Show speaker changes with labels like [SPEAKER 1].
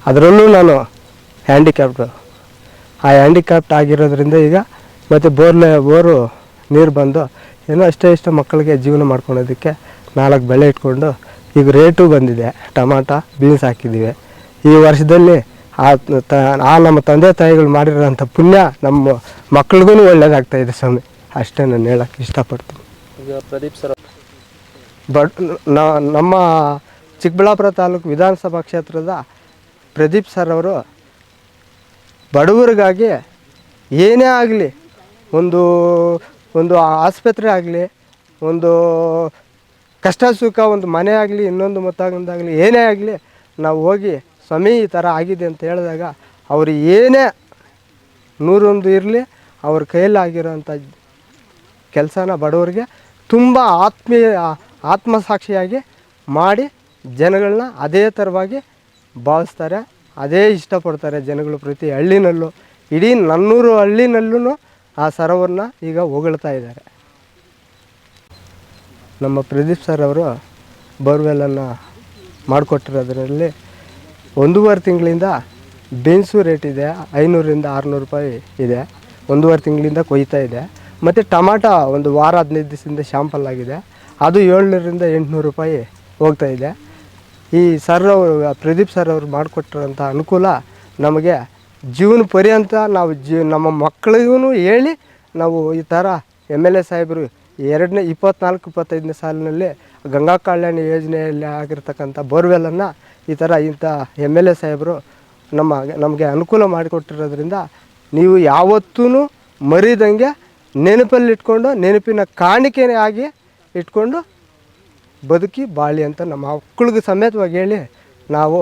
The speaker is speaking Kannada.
[SPEAKER 1] ಅದರಲ್ಲೂ ನಾನು ಹ್ಯಾಂಡಿಕ್ಯಾಪ್ಟು. ಆ ಹ್ಯಾಂಡಿಕ್ಯಾಪ್ಟ್ ಆಗಿರೋದ್ರಿಂದ ಈಗ ಮತ್ತು ಬೋರು ನೀರು ಬಂದು ಏನೋ ಇಷ್ಟ ಮಕ್ಕಳಿಗೆ ಜೀವನ ಮಾಡ್ಕೊಳೋದಕ್ಕೆ 4 ಬೆಳೆ ಇಟ್ಕೊಂಡು ಈಗ ರೇಟು ಬಂದಿದೆ. ಟಮಾಟ ಬೀನ್ಸ್ ಹಾಕಿದ್ದೀವಿ. ಈ ವರ್ಷದಲ್ಲಿ ನಮ್ಮ ತಂದೆ ತಾಯಿಗಳು ಮಾಡಿರೋಂಥ ಪುಣ್ಯ ನಮ್ಮ ಮಕ್ಳಿಗೂ ಒಳ್ಳೇದಾಗ್ತಾಯಿದೆ ಸ್ವಾಮಿ. ಅಷ್ಟೇ ನಾನು ಹೇಳೋಕ್ಕೆ ಇಷ್ಟಪಡ್ತೀನಿ.
[SPEAKER 2] ಈಗ ಪ್ರದೀಪ್ ಸರ್
[SPEAKER 1] ನಮ್ಮ ಚಿಕ್ಕಬಳ್ಳಾಪುರ ತಾಲೂಕು ವಿಧಾನಸಭಾ ಕ್ಷೇತ್ರದ ಪ್ರದೀಪ್ ಸರ್ ಅವರು ಬಡವರಿಗಾಗಿ ಏನೇ ಆಗಲಿ, ಒಂದು ಆಸ್ಪತ್ರೆ ಆಗಲಿ, ಒಂದು ಕಷ್ಟ ಸುಖ, ಒಂದು ಮನೆ ಆಗಲಿ, ಇನ್ನೊಂದು ಮತ್ತೊಂದಾಗಲಿ, ಏನೇ ಆಗಲಿ ನಾವು ಹೋಗಿ ಸ್ವಾಮಿ ಈ ಥರ ಆಗಿದೆ ಅಂತ ಹೇಳಿದಾಗ ಅವರು ಏನೇ 101 ಇರಲಿ ಅವ್ರ ಕೈಯಲ್ಲಾಗಿರೋಂಥ ಕೆಲಸನ ಬಡವರಿಗೆ ತುಂಬ ಆತ್ಮಸಾಕ್ಷಿಯಾಗಿ ಮಾಡಿ ಜನಗಳನ್ನ ಅದೇ ಥರವಾಗಿ ಭಾವಿಸ್ತಾರೆ, ಅದೇ ಇಷ್ಟಪಡ್ತಾರೆ ಜನಗಳು. ಪ್ರತಿ ಹಳ್ಳಿನಲ್ಲೂ, ಇಡೀ 400 ಹಳ್ಳಿನಲ್ಲೂ ಆ ಸರೋವರನ್ನ ಈಗ ಹೊಗಳ್ತಾ ಇದ್ದಾರೆ. ನಮ್ಮ ಪ್ರದೀಪ್ ಸರ್ ಅವರು ಬೋರ್ವೆಲ್ಲನ್ನು ಮಾಡಿಕೊಟ್ಟಿರೋದ್ರಲ್ಲಿ 1.5 ತಿಂಗಳಿಂದ ಬೀನ್ಸು ರೇಟ್ ಇದೆ 500ರಿಂದ 600 ರೂಪಾಯಿ ಇದೆ. 1.5 ತಿಂಗಳಿಂದ ಕೊಯ್ತಾ ಇದೆ. ಮತ್ತು ಟಮಾಟ ಒಂದು ವಾರ 15 ದಿವಸದಿಂದ ಶಾಂಪಲ್ ಆಗಿದೆ, ಅದು 700ರಿಂದ 800 ರೂಪಾಯಿ ಹೋಗ್ತಾಯಿದೆ. ಈ ಸರ್ ಅವರು ಪ್ರದೀಪ್ ಸರ್ ಅವರು ಮಾಡಿಕೊಟ್ಟಿರೋಂಥ ಅನುಕೂಲ ನಮಗೆ ಜೀವನ ಪರ್ಯಂತ ನಾವು ನಮ್ಮ ಮಕ್ಕಳಿಗೂ ಹೇಳಿ ನಾವು ಈ ಥರ MLA ಸಾಹೇಬರು 24-25ನೇ ಸಾಲಿನಲ್ಲಿ ಗಂಗಾ ಕಲ್ಯಾಣ ಯೋಜನೆಯಲ್ಲಿ ಆಗಿರ್ತಕ್ಕಂಥ ಬೋರ್ವೆಲ್ಲನ್ನು ಇಂಥ MLA ಸಾಹೇಬರು ನಮಗೆ ಅನುಕೂಲ ಮಾಡಿಕೊಟ್ಟಿರೋದ್ರಿಂದ ನೀವು ಯಾವತ್ತೂ ಮರಿದಂಗೆ ನೆನಪಲ್ಲಿಟ್ಕೊಂಡು, ನೆನಪಿನ ಕಾಣಿಕೆನೇ ಆಗಿ ಇಟ್ಕೊಂಡು ಬದುಕಿ ಬಾಳಿ ಅಂತ ನಮ್ಮ ಮಕ್ಕಳಿಗೆ ಸಮೇತವಾಗಿ ಹೇಳಿ ನಾವು